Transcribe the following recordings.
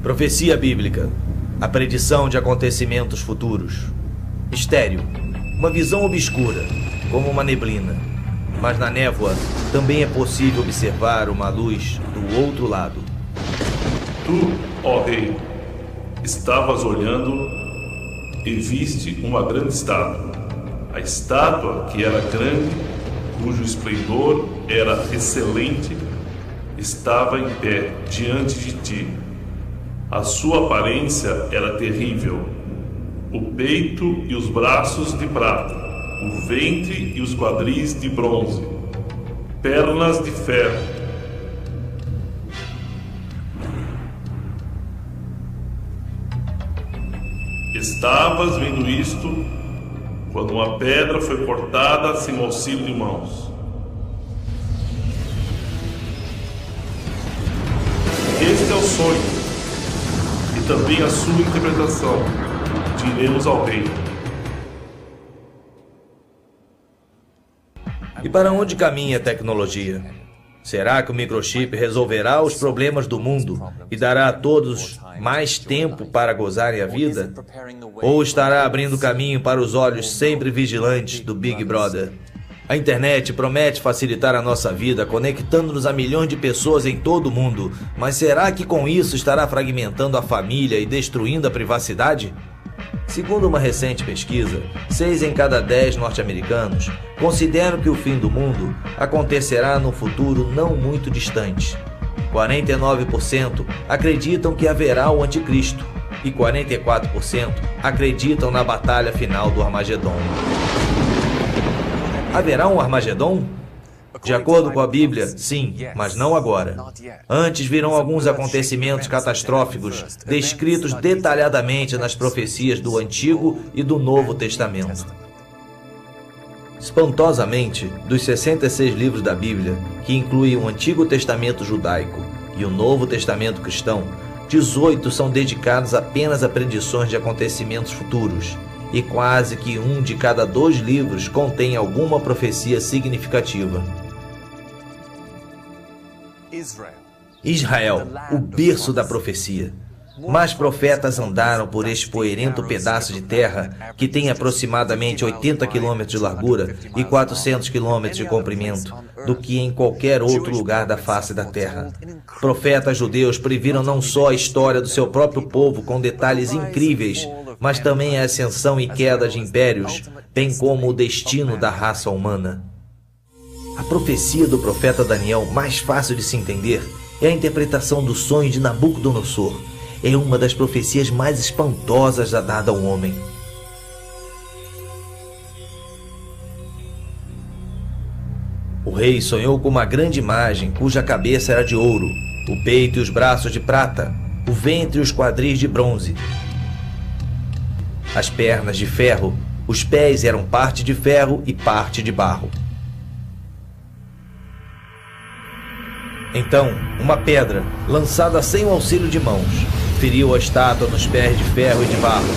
Profecia bíblica. A predição de acontecimentos futuros. Mistério. Uma visão obscura, como uma neblina. Mas na névoa também é possível observar uma luz do outro lado. Tu, ó rei, estavas olhando e viste uma grande estátua. A estátua, que era grande, cujo esplendor era excelente, estava em pé diante de ti. A sua aparência era terrível. O peito e os braços de prata, o ventre e os quadris de bronze, pernas de ferro. Estavas vendo isto quando uma pedra foi cortada sem auxílio de mãos. Este é o sonho e também a sua interpretação. Diremos ao rei. E para onde caminha a tecnologia? Será que o microchip resolverá os problemas do mundo e dará a todos mais tempo para gozarem a vida? Ou estará abrindo caminho para os olhos sempre vigilantes do Big Brother? A internet promete facilitar a nossa vida, conectando-nos a milhões de pessoas em todo o mundo. Mas será que com isso estará fragmentando a família e destruindo a privacidade? Segundo uma recente pesquisa, 6 em cada 10 norte-americanos consideram que o fim do mundo acontecerá num futuro não muito distante. 49% acreditam que haverá o anticristo e 44% acreditam na batalha final do Armagedon. Haverá um Armagedon? De acordo com a Bíblia, sim, mas não agora. Antes virão alguns acontecimentos catastróficos descritos detalhadamente nas profecias do Antigo e do Novo Testamento. Espantosamente, dos 66 livros da Bíblia, que incluem o Antigo Testamento judaico e o Novo Testamento cristão, 18 são dedicados apenas a predições de acontecimentos futuros, e quase que 1 de cada 2 livros contém alguma profecia significativa. Israel, o berço da profecia. Mais profetas andaram por este poeirento pedaço de terra, que tem aproximadamente 80 quilômetros de largura e 400 quilômetros de comprimento, do que em qualquer outro lugar da face da terra. Profetas judeus previram não só a história do seu próprio povo com detalhes incríveis, mas também a ascensão e queda de impérios, bem como o destino da raça humana. A profecia do profeta Daniel, mais fácil de se entender, é a interpretação do sonho de Nabucodonosor. É uma das profecias mais espantosas já dada ao homem. O rei sonhou com uma grande imagem cuja cabeça era de ouro, o peito e os braços de prata, o ventre e os quadris de bronze, as pernas de ferro, os pés eram parte de ferro e parte de barro. Então, uma pedra, lançada sem o auxílio de mãos, feriu a estátua nos pés de ferro e de barro.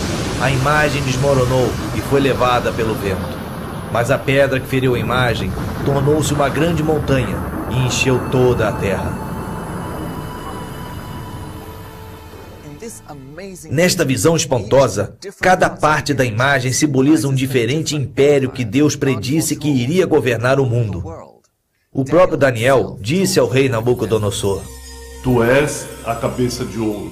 A imagem desmoronou e foi levada pelo vento. Mas a pedra que feriu a imagem tornou-se uma grande montanha e encheu toda a terra. Nesta visão espantosa, cada parte da imagem simboliza um diferente império que Deus predisse que iria governar o mundo. O próprio Daniel disse ao rei Nabucodonosor: Tu és a cabeça de ouro.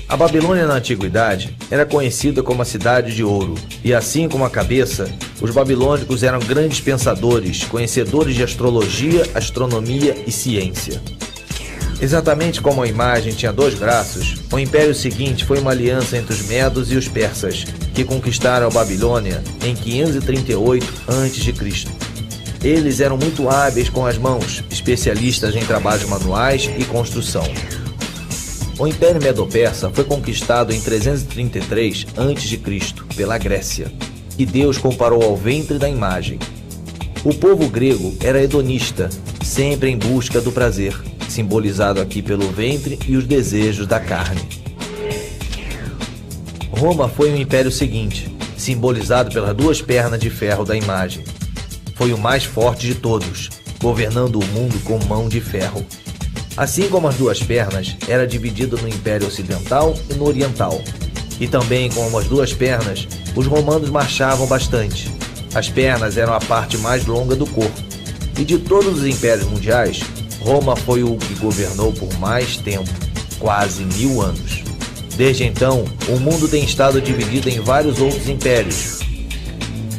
A Babilônia na antiguidade era conhecida como a cidade de ouro, e assim como a cabeça, os babilônicos eram grandes pensadores, conhecedores de astrologia, astronomia e ciência. Exatamente como a imagem tinha 2 braços, o império seguinte foi uma aliança entre os medos e os persas, que conquistaram a Babilônia em 538 a.C. Eles eram muito hábeis com as mãos, especialistas em trabalhos manuais e construção. O Império Medo-Persa foi conquistado em 333 a.C. pela Grécia, que Deus comparou ao ventre da imagem. O povo grego era hedonista, sempre em busca do prazer, simbolizado aqui pelo ventre e os desejos da carne. Roma foi o império seguinte, simbolizado pelas 2 pernas de ferro da imagem. Foi o mais forte de todos, governando o mundo com mão de ferro. Assim como as duas pernas, era dividida no Império Ocidental e no Oriental. E também como as duas pernas, os romanos marchavam bastante. As pernas eram a parte mais longa do corpo. E de todos os impérios mundiais, Roma foi o que governou por mais tempo, quase 1000 anos. Desde então, o mundo tem estado dividido em vários outros impérios,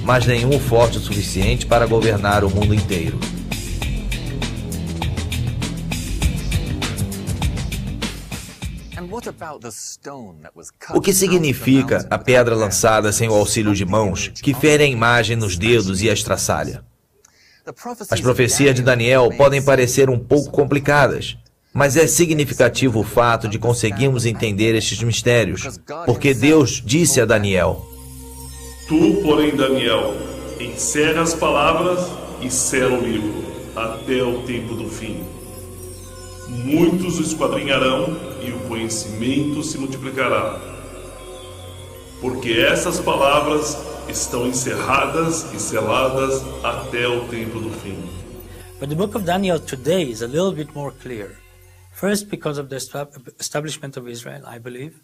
mas nenhum forte o suficiente para governar o mundo inteiro. O que significa a pedra lançada sem o auxílio de mãos, que fere a imagem nos dedos e a estraçalha? As profecias de Daniel podem parecer um pouco complicadas, mas é significativo o fato de conseguirmos entender estes mistérios, porque Deus disse a Daniel: Tu, porém, Daniel, encerra as palavras e sela o livro, até o tempo do fim. Muitos o esquadrinharão e o conhecimento se multiplicará. Porque essas palavras estão encerradas e seladas até o tempo do fim. But the book of Daniel today is a little bit more clear. First, because of the establishment of Israel, I believe.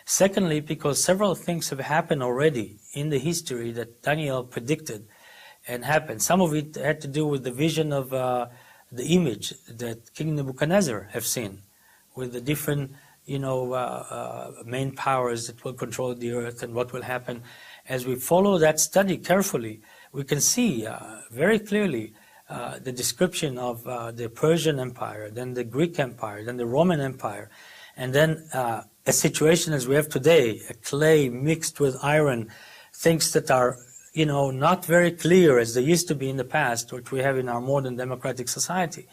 Secondly, because several things have happened already in the history that Daniel predicted and happened. Some of it had to do with the vision of the image that King Nebuchadnezzar have seen, with the different, main powers that will control the earth and what will happen. As we follow that study carefully, we can see very clearly the description of the Persian Empire, then the Greek Empire, then the Roman Empire, and then a situation as we have today, a clay mixed with iron, things that are, not very clear as they used to be in the past, which we have in our modern democratic society.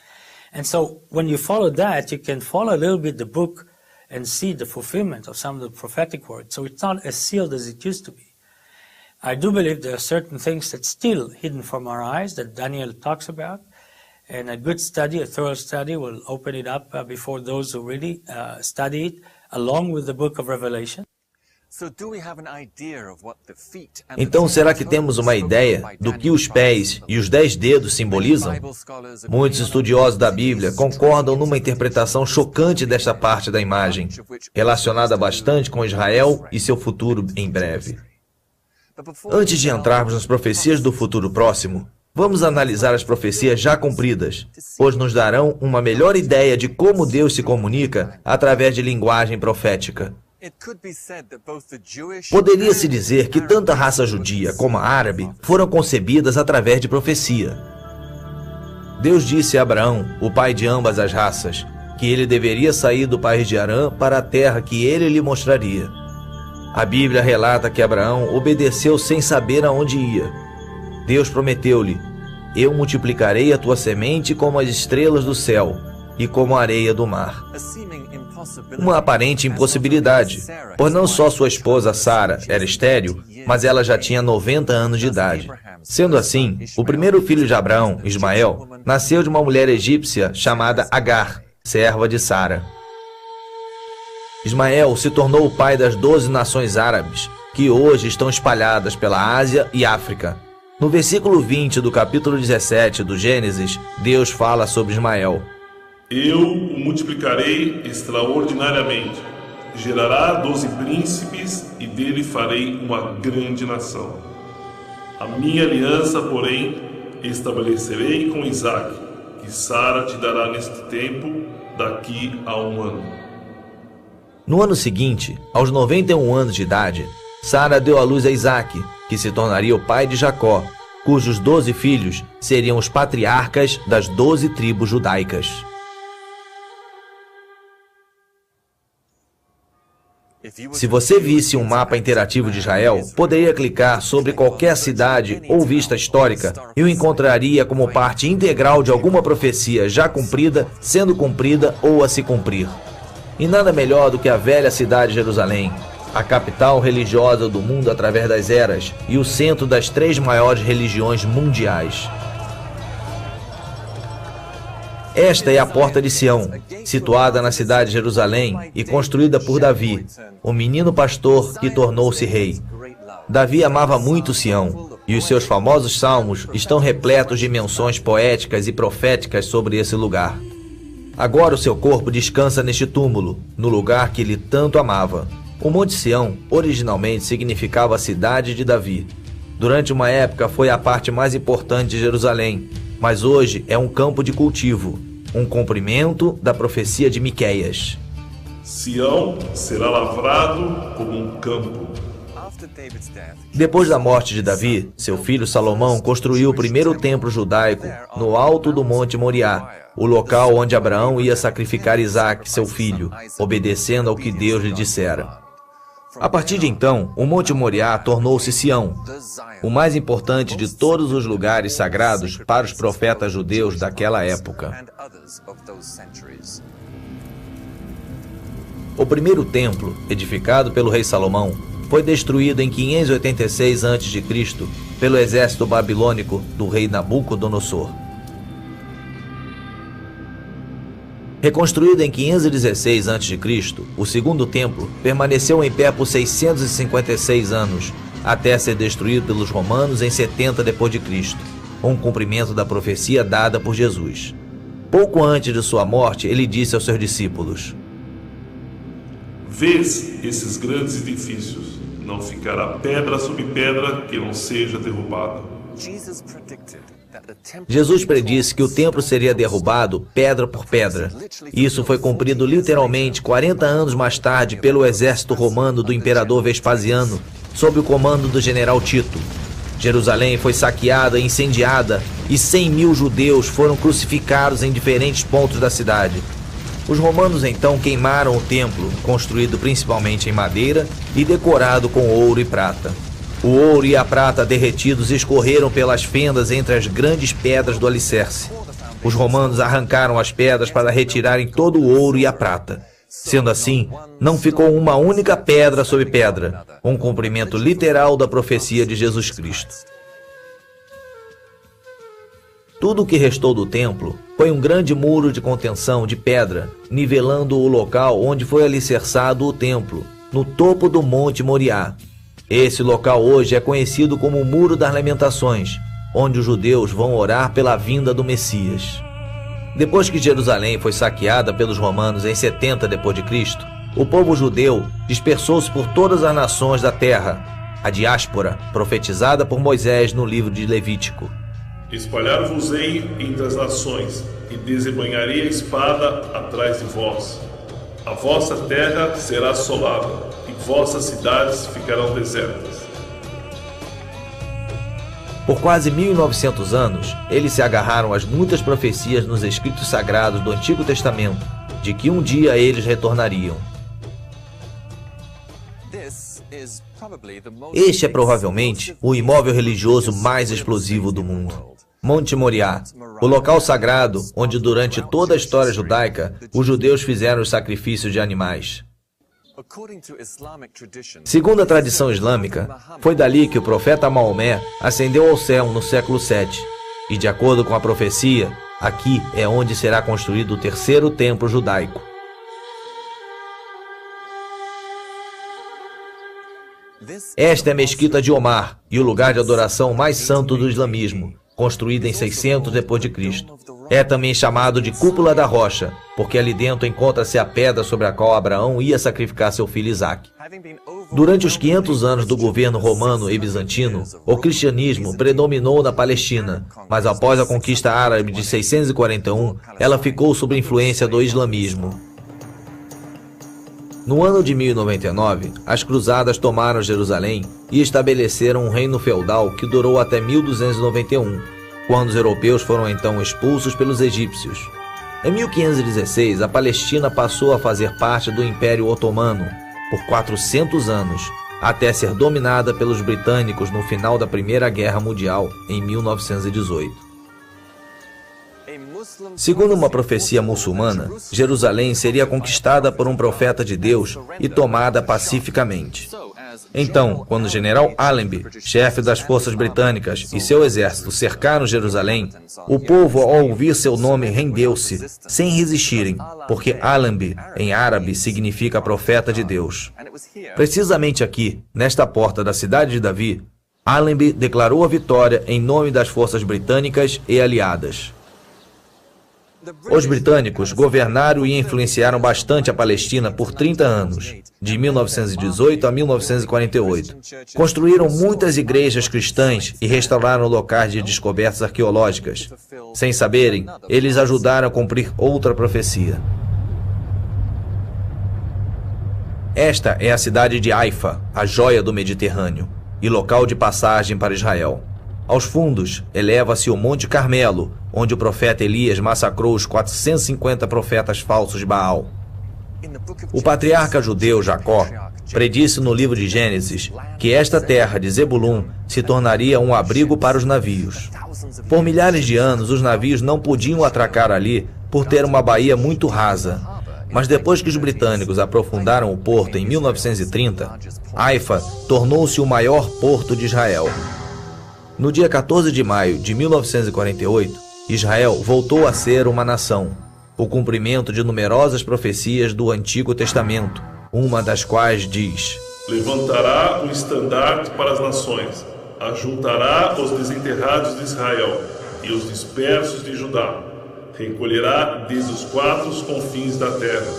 And so when you follow that, you can follow a little bit the book and see the fulfillment of some of the prophetic words. So it's not as sealed as it used to be. I do believe there are certain things that's still hidden from our eyes that Daniel talks about, and a good study, a thorough study, will open it up before those who really study it, along with the book of Revelation. Então, será que temos uma ideia do que os pés e os 10 dedos simbolizam? Muitos estudiosos da Bíblia concordam numa interpretação chocante desta parte da imagem, relacionada bastante com Israel e seu futuro em breve. Antes de entrarmos nas profecias do futuro próximo, vamos analisar as profecias já cumpridas, pois nos darão uma melhor ideia de como Deus se comunica através de linguagem profética. Poderia-se dizer que tanto a raça judia como a árabe foram concebidas através de profecia. Deus disse a Abraão, o pai de ambas as raças, que ele deveria sair do país de Harã para a terra que ele lhe mostraria. A Bíblia relata que Abraão obedeceu sem saber aonde ia. Deus prometeu-lhe: eu multiplicarei a tua semente como as estrelas do céu e como a areia do mar. Uma aparente impossibilidade, pois não só sua esposa Sara era estéril, mas ela já tinha 90 anos de idade. Sendo assim, o primeiro filho de Abraão, Ismael, nasceu de uma mulher egípcia chamada Agar, serva de Sara. Ismael se tornou o pai das 12 nações árabes, que hoje estão espalhadas pela Ásia e África. No versículo 20 do capítulo 17 do Gênesis, Deus fala sobre Ismael. Eu o multiplicarei extraordinariamente, gerará 12 príncipes e dele farei uma grande nação. A minha aliança, porém, estabelecerei com Isaque, que Sara te dará neste tempo, daqui a 1 ano. No ano seguinte, aos 91 anos de idade, Sara deu à luz a Isaque, que se tornaria o pai de Jacó, cujos 12 filhos seriam os patriarcas das 12 tribos judaicas. Se você visse um mapa interativo de Israel, poderia clicar sobre qualquer cidade ou vista histórica e o encontraria como parte integral de alguma profecia já cumprida, sendo cumprida ou a se cumprir. E nada melhor do que a velha cidade de Jerusalém, a capital religiosa do mundo através das eras e o centro das 3 maiores religiões mundiais. Esta é a Porta de Sião, situada na cidade de Jerusalém e construída por Davi, o menino pastor que tornou-se rei. Davi amava muito Sião, e os seus famosos salmos estão repletos de menções poéticas e proféticas sobre esse lugar. Agora o seu corpo descansa neste túmulo, no lugar que ele tanto amava. O Monte Sião originalmente significava a cidade de Davi. Durante uma época foi a parte mais importante de Jerusalém, mas hoje é um campo de cultivo, um cumprimento da profecia de Miqueias. Sião será lavrado como um campo. Depois da morte de Davi, seu filho Salomão construiu o primeiro templo judaico no alto do Monte Moriá, o local onde Abraão ia sacrificar Isaque, seu filho, obedecendo ao que Deus lhe dissera. A partir de então, o Monte Moriá tornou-se Sião, o mais importante de todos os lugares sagrados para os profetas judeus daquela época. O primeiro templo, edificado pelo rei Salomão, foi destruído em 586 a.C. pelo exército babilônico do rei Nabucodonosor. Reconstruído em 516 a.C., o segundo templo permaneceu em pé por 656 anos, até ser destruído pelos romanos em 70 d.C., um cumprimento da profecia dada por Jesus. Pouco antes de sua morte, ele disse aos seus discípulos: Vês esses grandes edifícios, não ficará pedra sobre pedra que não seja derrubada. Jesus predisse que o templo seria derrubado pedra por pedra. Isso foi cumprido literalmente 40 anos mais tarde pelo exército romano do imperador Vespasiano, sob o comando do general Tito. Jerusalém foi saqueada e incendiada, e 100.000 judeus foram crucificados em diferentes pontos da cidade. Os romanos então queimaram o templo, construído principalmente em madeira e decorado com ouro e prata. O ouro e a prata derretidos escorreram pelas fendas entre as grandes pedras do alicerce. Os romanos arrancaram as pedras para retirarem todo o ouro e a prata. Sendo assim, não ficou uma única pedra sobre pedra, um cumprimento literal da profecia de Jesus Cristo. Tudo o que restou do templo foi um grande muro de contenção de pedra, nivelando o local onde foi alicerçado o templo, no topo do Monte Moriá. Esse local hoje é conhecido como o Muro das Lamentações, onde os judeus vão orar pela vinda do Messias. Depois que Jerusalém foi saqueada pelos romanos em 70 d.C., o povo judeu dispersou-se por todas as nações da terra, a diáspora profetizada por Moisés no livro de Levítico. Espalhar-vos-ei entre as nações, e desembanharei a espada atrás de vós. A vossa terra será assolada, e vossas cidades ficarão desertas. Por quase 1.900 anos, eles se agarraram às muitas profecias nos escritos sagrados do Antigo Testamento, de que um dia eles retornariam. Este é provavelmente o imóvel religioso mais explosivo do mundo. Monte Moriá, o local sagrado onde durante toda a história judaica os judeus fizeram os sacrifícios de animais. Segundo a tradição islâmica, foi dali que o profeta Maomé ascendeu ao céu no século VII. E de acordo com a profecia, aqui é onde será construído o terceiro templo judaico. Esta é a Mesquita de Omar e o lugar de adoração mais santo do islamismo, construída em 600 d.C. É também chamado de Cúpula da Rocha, porque ali dentro encontra-se a pedra sobre a qual Abraão ia sacrificar seu filho Isaque. Durante os 500 anos do governo romano e bizantino, o cristianismo predominou na Palestina, mas após a conquista árabe de 641, ela ficou sob influência do islamismo. No ano de 1099, as cruzadas tomaram Jerusalém e estabeleceram um reino feudal que durou até 1291, quando os europeus foram então expulsos pelos egípcios. Em 1516, a Palestina passou a fazer parte do Império Otomano por 400 anos, até ser dominada pelos britânicos no final da Primeira Guerra Mundial, em 1918. Segundo uma profecia muçulmana, Jerusalém seria conquistada por um profeta de Deus e tomada pacificamente. Então, quando o general Allenby, chefe das forças britânicas, e seu exército cercaram Jerusalém, o povo, ao ouvir seu nome, rendeu-se, sem resistirem, porque Allenby, em árabe, significa profeta de Deus. Precisamente aqui, nesta porta da cidade de Davi, Allenby declarou a vitória em nome das forças britânicas e aliadas. Os britânicos governaram e influenciaram bastante a Palestina por 30 anos, de 1918 a 1948. Construíram muitas igrejas cristãs e restauraram locais de descobertas arqueológicas. Sem saberem, eles ajudaram a cumprir outra profecia. Esta é a cidade de Haifa, a joia do Mediterrâneo, e local de passagem para Israel. Aos fundos, eleva-se o Monte Carmelo, onde o profeta Elias massacrou os 450 profetas falsos de Baal. O patriarca judeu Jacó predisse no livro de Gênesis que esta terra de Zebulun se tornaria um abrigo para os navios. Por milhares de anos, os navios não podiam atracar ali por ter uma baía muito rasa. Mas depois que os britânicos aprofundaram o porto em 1930, Haifa tornou-se o maior porto de Israel. No dia 14 de maio de 1948, Israel voltou a ser uma nação, o cumprimento de numerosas profecias do Antigo Testamento, uma das quais diz: levantará o estandarte para as nações, ajuntará os desenterrados de Israel e os dispersos de Judá, recolherá desde os quatro confins da terra.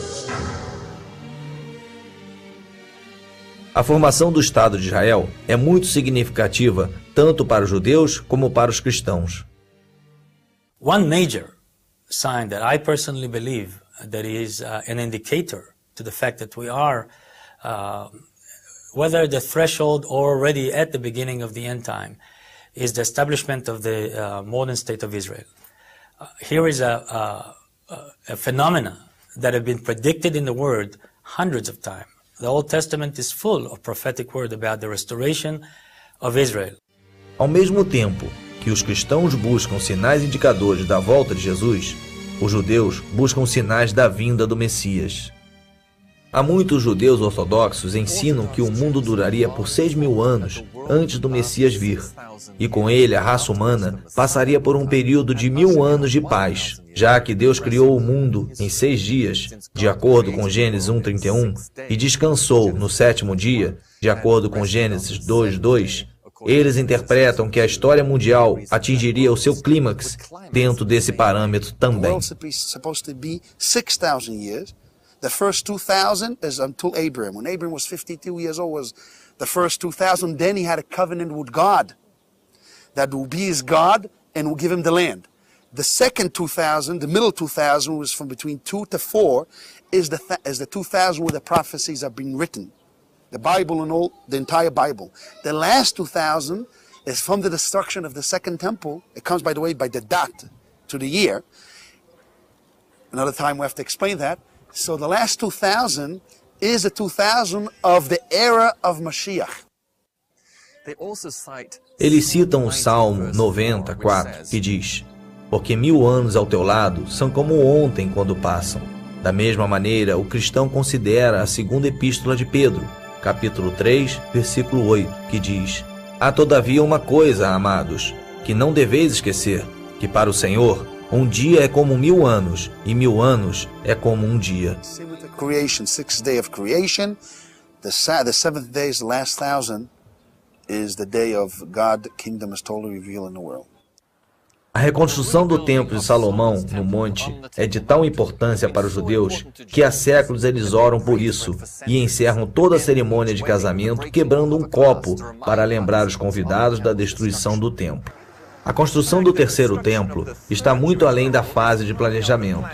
A formação do Estado de Israel é muito significativa tanto para os judeus como para os cristãos. One major sign that I personally believe that is an indicator to the fact that we are whether the threshold or already at the beginning of the end time is the establishment of the modern state of Israel. Here is a phenomena that have been predicted in the Word hundreds of times. The Old Testament is full of prophetic word about the restoration of Israel. Ao mesmo tempo que os cristãos buscam sinais indicadores da volta de Jesus, os judeus buscam sinais da vinda do Messias. Há muitos judeus ortodoxos ensinam que o mundo duraria por 6.000 anos antes do Messias vir, e com ele a raça humana passaria por um período de 1.000 anos de paz, já que Deus criou o mundo em 6 dias, de acordo com Gênesis 1:31, e descansou no 7º dia, de acordo com Gênesis 2:2. Eles interpretam que a história mundial atingiria o seu clímax dentro desse parâmetro também. The first 2,000 is until Abraham. When Abraham was 52 years old was the first 2,000. Then he had a covenant with God that will be his God and will give him the land. The second 2,000, the middle 2,000 was from between 2 to 4 is the 2,000 where the prophecies are being written. The Bible and all, the entire Bible. The last 2,000 is from the destruction of the second temple. It comes, by the way, by the dot to the year. Another time we have to explain that. So the last 2,000 is the 2,000 of the era of Mashiach. Eles citam o Salmo 94, que diz: porque 1000 anos ao teu lado são como ontem quando passam. Da mesma maneira, o cristão considera a segunda epístola de Pedro, capítulo 3, versículo 8, que diz: há todavia uma coisa, amados, que não deveis esquecer, que para o Senhor um dia é como 1000 anos, e 1000 anos é como um dia. Creation, 6th day of creation. The 7th day is the last 1,000, is the day of God, the kingdom is totally revealed in the world. A reconstrução do Templo de Salomão, no monte, é de tal importância para os judeus que há séculos eles oram por isso e encerram toda a cerimônia de casamento quebrando um copo para lembrar os convidados da destruição do templo. A construção do terceiro templo está muito além da fase de planejamento.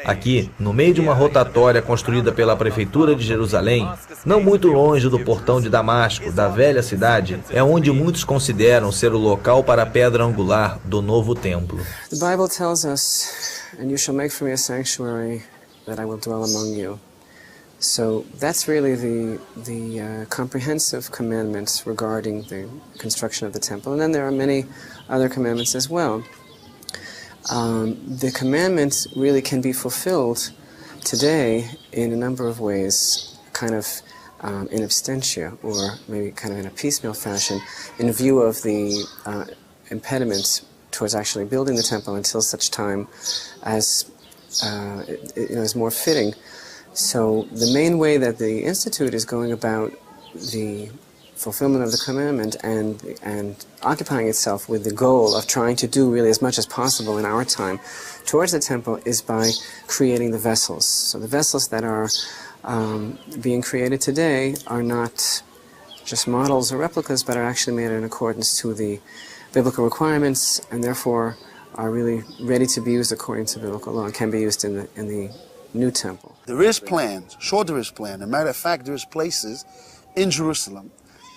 Aqui, no meio de uma rotatória construída pela Prefeitura de Jerusalém, não muito longe do portão de Damasco, da velha cidade, é onde muitos consideram ser o local para a pedra angular do novo templo. The Bible tells us, "And you shall make for me a sanctuary that I will dwell among you." So that's really the comprehensive commandments regarding the construction of the temple. And then there are many other commandments as well. The commandments really can be fulfilled today in a number of ways, kind of in absentia, or maybe kind of in a piecemeal fashion, in view of the impediments towards actually building the temple until such time as is more fitting. So the main way that the Institute is going about the fulfillment of the commandment and occupying itself with the goal of trying to do really as much as possible in our time towards the temple is by creating the vessels. So the vessels that are being created today are not just models or replicas, but are actually made in accordance to the biblical requirements, and therefore are really ready to be used according to biblical law and can be used in the new temple. There is plans, sure there is plan. As a matter of fact, there is places in Jerusalem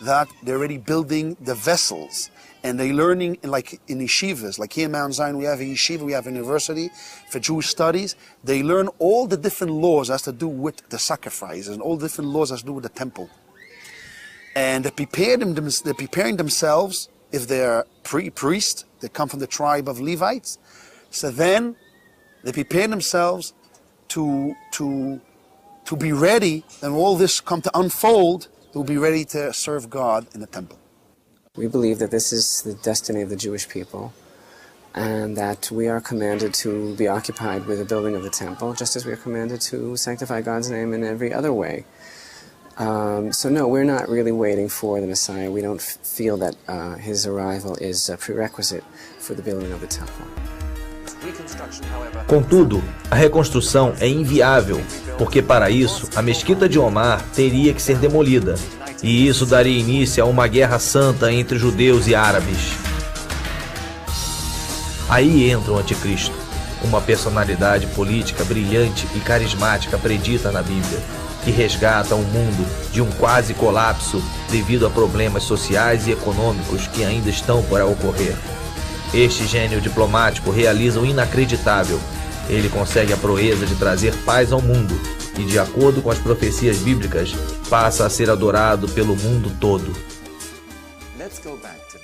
that they're already building the vessels, and they're learning like in yeshivas, like here in Mount Zion we have a yeshiva, we have a university for Jewish studies. They learn all the different laws as to do with the sacrifices and all the different laws as to do with the temple. And they're preparing themselves, if they're priests, they come from the tribe of Levites, so then they prepare themselves to be ready, and all this come to unfold, they'll be ready to serve God in the temple. We believe that this is the destiny of the Jewish people, and that we are commanded to be occupied with the building of the temple, just as we are commanded to sanctify God's name in every other way. So no, we're not really waiting for the Messiah. We don't feel that his arrival is a prerequisite for the building of the temple. Contudo, a reconstrução é inviável, porque para isso a mesquita de Omar teria que ser demolida, e isso daria início a uma guerra santa entre judeus e árabes. Aí entra o anticristo, uma personalidade política brilhante e carismática predita na Bíblia, que resgata o mundo de um quase colapso devido a problemas sociais e econômicos que ainda estão por ocorrer. Este gênio diplomático realiza o inacreditável. Ele consegue a proeza de trazer paz ao mundo e, de acordo com as profecias bíblicas, passa a ser adorado pelo mundo todo.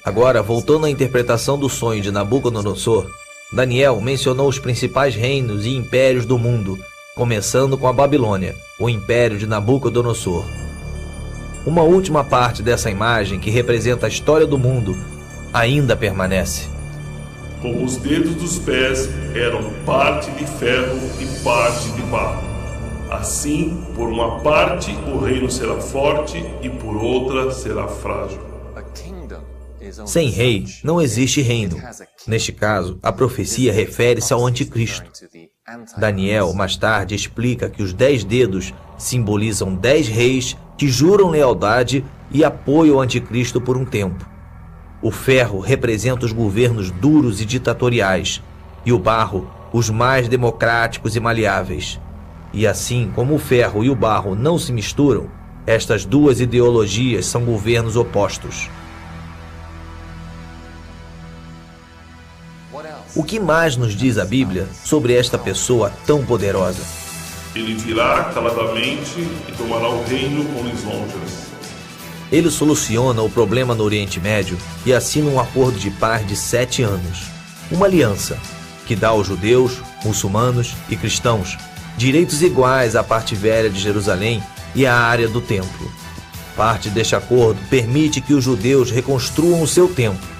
Agora, voltando à interpretação do sonho de Nabucodonosor, Daniel mencionou os principais reinos e impérios do mundo, começando com a Babilônia, o império de Nabucodonosor. Uma última parte dessa imagem, que representa a história do mundo, ainda permanece. Como os dedos dos pés eram parte de ferro e parte de barro. Assim, por uma parte o reino será forte e por outra será frágil. Sem rei, não existe reino. Neste caso, a profecia refere-se ao anticristo. Daniel, mais tarde, explica que os 10 dedos simbolizam 10 reis que juram lealdade e apoio ao anticristo por um tempo. O ferro representa os governos duros e ditatoriais, e o barro, os mais democráticos e maleáveis. E assim como o ferro e o barro não se misturam, estas duas ideologias são governos opostos. O que mais nos diz a Bíblia sobre esta pessoa tão poderosa? Ele virá caladamente e tomará o reino com lisonjas. Ele soluciona o problema no Oriente Médio e assina um acordo de paz de 7 anos. Uma aliança que dá aos judeus, muçulmanos e cristãos direitos iguais à parte velha de Jerusalém e à área do templo. Parte deste acordo permite que os judeus reconstruam o seu templo.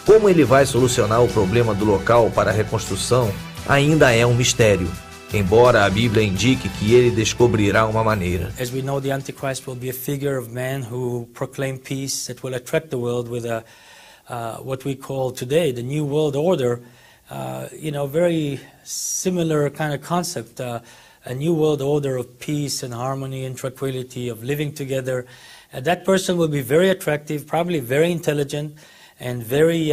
Como ele vai solucionar o problema do local para a reconstrução ainda é um mistério, embora a Bíblia indique que ele descobrirá uma maneira. As we know, the Antichrist will be a figure of man who proclaim peace that will attract the world with what we call today the New World Order. Very similar kind of concept, a New World Order of peace and harmony and tranquility, of living together. That person will be very attractive, probably very intelligent, and very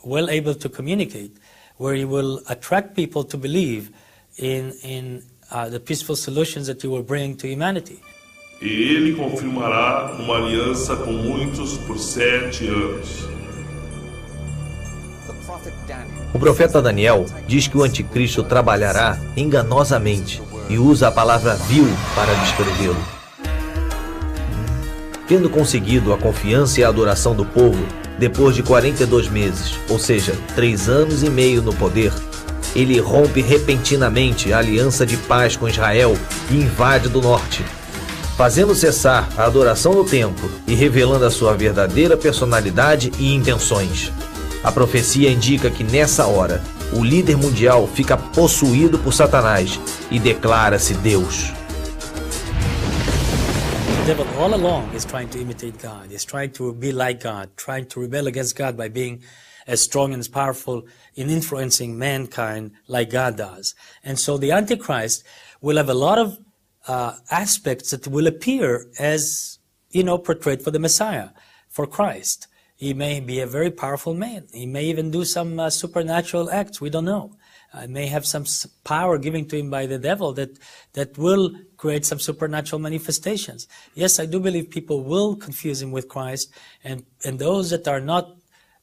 well able to communicate, where he will attract people to believe in the peaceful solutions that he will bring to humanity. E ele confirmará uma aliança com muitos por 7 anos. O profeta Daniel diz que o anticristo trabalhará enganosamente e usa a palavra vil para descrevê-lo. Tendo conseguido a confiança e a adoração do povo, depois de 42 meses, ou seja, 3 anos e meio no poder, ele rompe repentinamente a aliança de paz com Israel e invade do norte, fazendo cessar a adoração no templo e revelando a sua verdadeira personalidade e intenções. A profecia indica que nessa hora, o líder mundial fica possuído por Satanás e declara-se Deus. devil all along is trying to imitate God. He's trying to be like God, trying to rebel against God by being as strong and as powerful in influencing mankind like God does. And so the Antichrist will have a lot of aspects that will appear as, portrayed for the Messiah, for Christ. He may be a very powerful man. He may even do some supernatural acts. We don't know. May have some power given to him by the devil that will create some supernatural manifestations. Yes, I do believe people will confuse him with Christ, and those that are not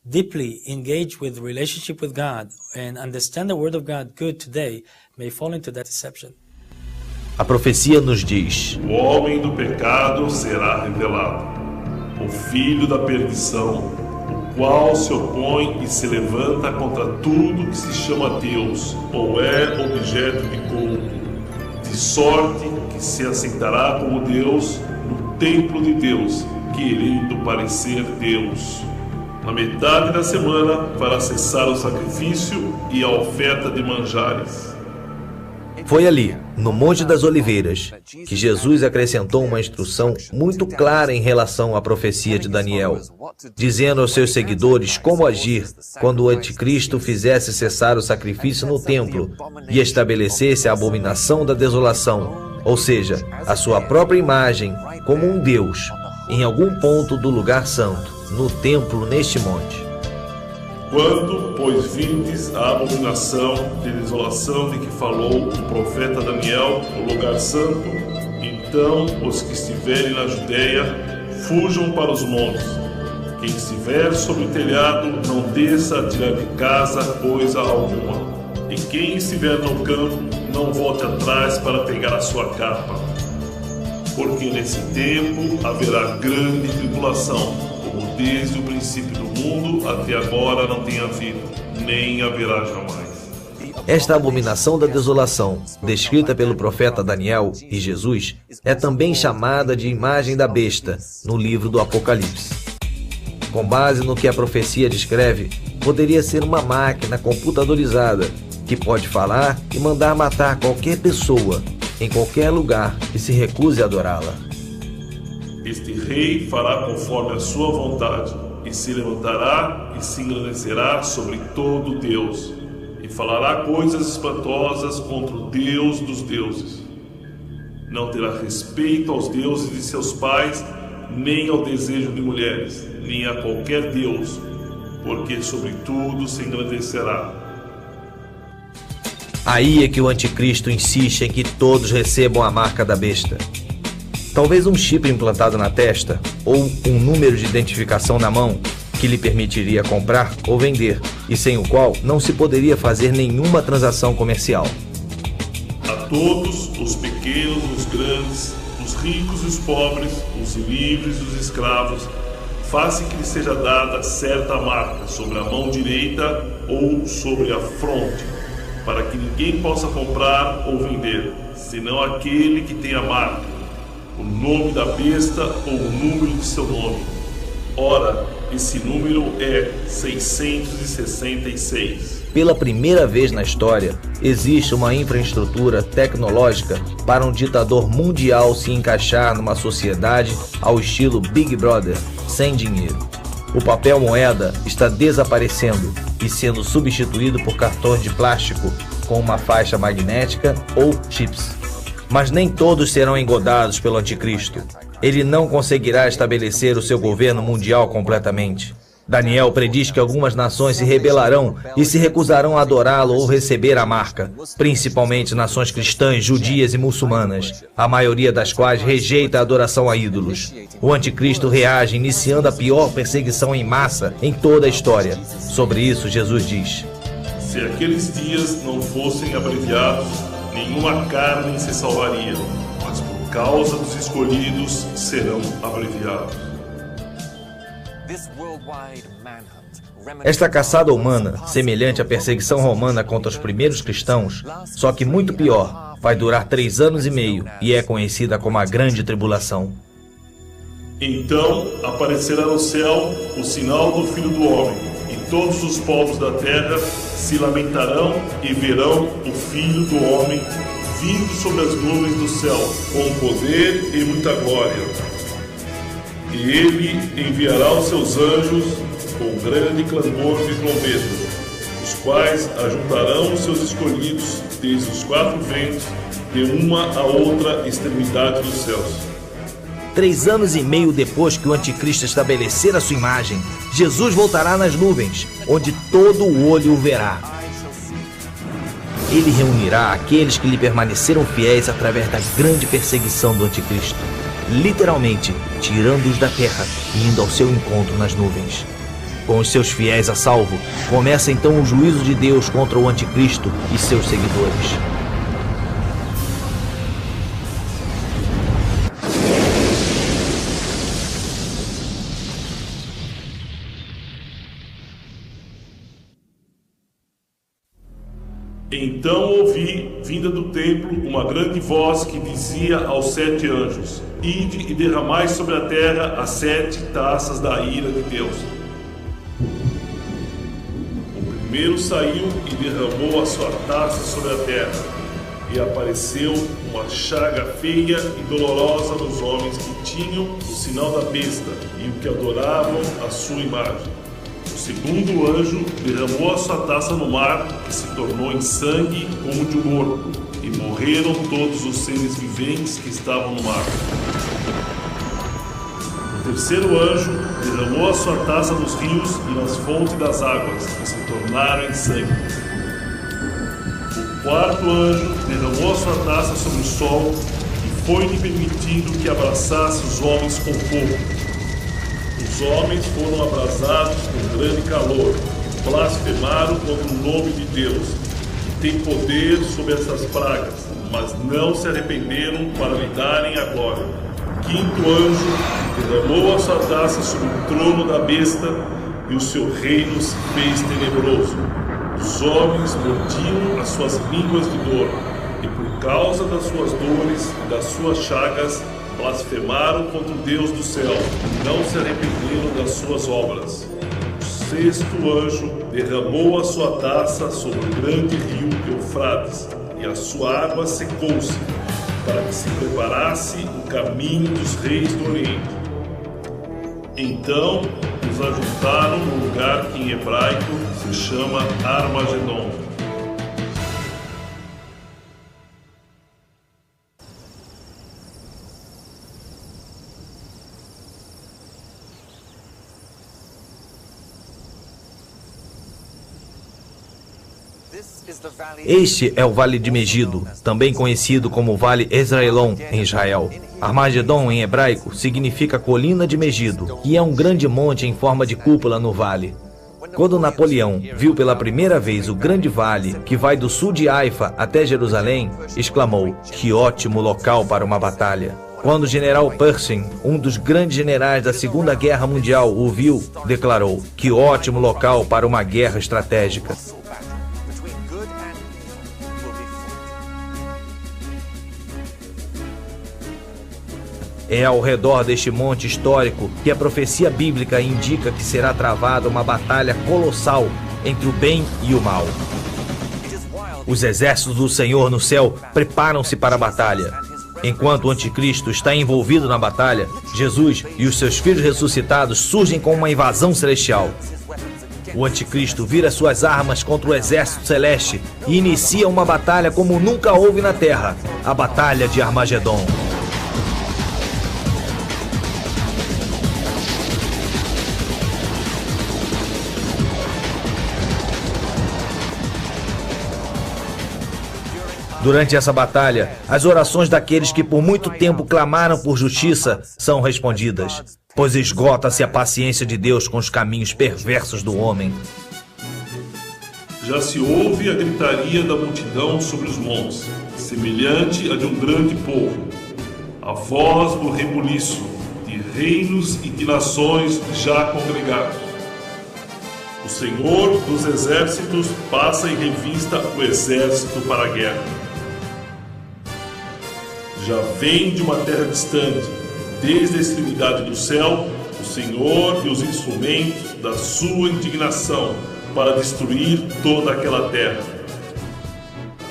deeply engaged with relationship with God and understand the Word of God good today may fall into that deception. A profecia nos diz: O homem do pecado será revelado, o filho da perdição, o qual se opõe e se levanta contra tudo que se chama Deus ou é objeto de culto, de sorte que se assentará como Deus no templo de Deus, querendo parecer Deus. Na metade da semana, fará cessar o sacrifício e a oferta de manjares. Foi ali, no Monte das Oliveiras, que Jesus acrescentou uma instrução muito clara em relação à profecia de Daniel, dizendo aos seus seguidores como agir quando o anticristo fizesse cessar o sacrifício no templo e estabelecesse a abominação da desolação, ou seja, a sua própria imagem como um Deus, em algum ponto do lugar santo, no templo neste monte. Quando, pois, vindes a abominação de desolação de que falou o profeta Daniel no lugar santo, então os que estiverem na Judeia fujam para os montes. Quem estiver sobre o telhado não desça a tirar de casa coisa alguma. E quem estiver no campo não volte atrás para pegar a sua capa. Porque nesse tempo haverá grande tribulação, como desde o princípio do mundo até agora não tem havido, nem haverá jamais. Esta abominação da desolação, descrita pelo profeta Daniel e Jesus, é também chamada de imagem da besta, no livro do Apocalipse. Com base no que a profecia descreve, poderia ser uma máquina computadorizada, que pode falar e mandar matar qualquer pessoa, em qualquer lugar que se recuse a adorá-la. Este rei fará conforme a sua vontade, e se levantará e se engrandecerá sobre todo Deus, e falará coisas espantosas contra o Deus dos deuses. Não terá respeito aos deuses de seus pais, nem ao desejo de mulheres, nem a qualquer Deus, porque sobre tudo se engrandecerá. Aí é que o anticristo insiste em que todos recebam a marca da besta. Talvez um chip implantado na testa ou um número de identificação na mão que lhe permitiria comprar ou vender e sem o qual não se poderia fazer nenhuma transação comercial. A todos, os pequenos, os grandes, os ricos e os pobres, os livres e os escravos, faça que lhe seja dada certa marca sobre a mão direita ou sobre a fronte, para que ninguém possa comprar ou vender, senão aquele que tem a marca, o nome da besta ou o número de seu nome. Ora, esse número é 666. Pela primeira vez na história, existe uma infraestrutura tecnológica para um ditador mundial se encaixar numa sociedade ao estilo Big Brother, sem dinheiro. O papel moeda está desaparecendo e sendo substituído por cartões de plástico com uma faixa magnética ou chips. Mas nem todos serão engodados pelo anticristo. Ele não conseguirá estabelecer o seu governo mundial completamente. Daniel prediz que algumas nações se rebelarão e se recusarão a adorá-lo ou receber a marca, principalmente nações cristãs, judias e muçulmanas, a maioria das quais rejeita a adoração a ídolos. O anticristo reage iniciando a pior perseguição em massa em toda a história. Sobre isso, Jesus diz: Se aqueles dias não fossem abreviados, nenhuma carne se salvaria, mas por causa dos escolhidos serão abreviados. Esta caçada humana, semelhante à perseguição romana contra os primeiros cristãos, só que muito pior, vai durar 3 anos e meio e é conhecida como a Grande Tribulação. Então aparecerá no céu o sinal do Filho do Homem, e todos os povos da terra se lamentarão e verão o Filho do Homem vindo sobre as nuvens do céu, com poder e muita glória. E ele enviará os seus anjos com grande clamor de trombeta, os quais ajuntarão os seus escolhidos desde os 4 ventos, de uma a outra extremidade dos céus. 3 anos e meio depois que o anticristo estabelecer a sua imagem, Jesus voltará nas nuvens, onde todo o olho o verá. Ele reunirá aqueles que lhe permaneceram fiéis através da grande perseguição do anticristo, literalmente tirando-os da terra e indo ao seu encontro nas nuvens. Com os seus fiéis a salvo, começa então o juízo de Deus contra o anticristo e seus seguidores. Então ouvi, vinda do templo, uma grande voz que dizia aos 7 anjos: Ide e derramai sobre a terra as 7 taças da ira de Deus. O primeiro saiu e derramou a sua taça sobre a terra, e apareceu uma chaga feia e dolorosa nos homens que tinham o sinal da besta e o que adoravam a sua imagem. O segundo anjo derramou a sua taça no mar, que se tornou em sangue como de um morto, e morreram todos os seres viventes que estavam no mar. O terceiro anjo derramou a sua taça nos rios e nas fontes das águas, que se tornaram em sangue. O quarto anjo derramou a sua taça sobre o sol, e foi-lhe permitido que abraçasse os homens com fogo. Os homens foram abrasados com grande calor, blasfemaram contra o nome de Deus, que tem poder sobre essas pragas, mas não se arrependeram para lhe darem a glória. O quinto anjo derramou a sua taça sobre o trono da besta, e o seu reino se fez tenebroso. Os homens mordiam as suas línguas de dor, e por causa das suas dores e das suas chagas, blasfemaram contra o Deus do céu e não se arrependeram das suas obras. O sexto anjo derramou a sua taça sobre o grande rio Eufrates, e a sua água secou-se, para que se preparasse o caminho dos reis do Oriente. Então os ajuntaram no lugar que em hebraico se chama Armagedon. Este é o Vale de Megido, também conhecido como Vale Esdraelon em Israel. Armagedon, em hebraico, significa colina de Megido, que é um grande monte em forma de cúpula no vale. Quando Napoleão viu pela primeira vez o grande vale que vai do sul de Haifa até Jerusalém, exclamou: "Que ótimo local para uma batalha!" Quando o general Pershing, um dos grandes generais da Segunda Guerra Mundial, o viu, declarou: "Que ótimo local para uma guerra estratégica!" É ao redor deste monte histórico que a profecia bíblica indica que será travada uma batalha colossal entre o bem e o mal. Os exércitos do Senhor no céu preparam-se para a batalha. Enquanto o anticristo está envolvido na batalha, Jesus e os seus filhos ressuscitados surgem com uma invasão celestial. O anticristo vira suas armas contra o exército celeste e inicia uma batalha como nunca houve na terra, a Batalha de Armagedon. Durante essa batalha, as orações daqueles que por muito tempo clamaram por justiça são respondidas, pois esgota-se a paciência de Deus com os caminhos perversos do homem. Já se ouve a gritaria da multidão sobre os montes, semelhante a de um grande povo, a voz do rebuliço de reinos e de nações já congregados. O Senhor dos exércitos passa em revista o exército para a guerra. Já vem de uma terra distante, desde a extremidade do céu, o Senhor e os instrumentos da sua indignação para destruir toda aquela terra.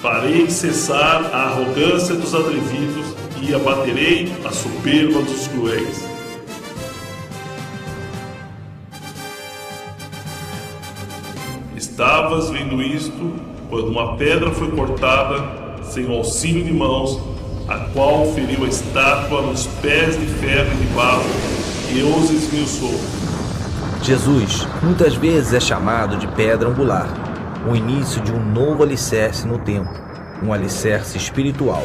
Farei cessar a arrogância dos atrevidos e abaterei a soberba dos cruéis. Estavas vendo isto quando uma pedra foi cortada sem o auxílio de mãos, a qual feriu a estátua nos pés de ferro e de barro e os esmiuçou. Jesus muitas vezes é chamado de pedra angular, o início de um novo alicerce no templo, um alicerce espiritual.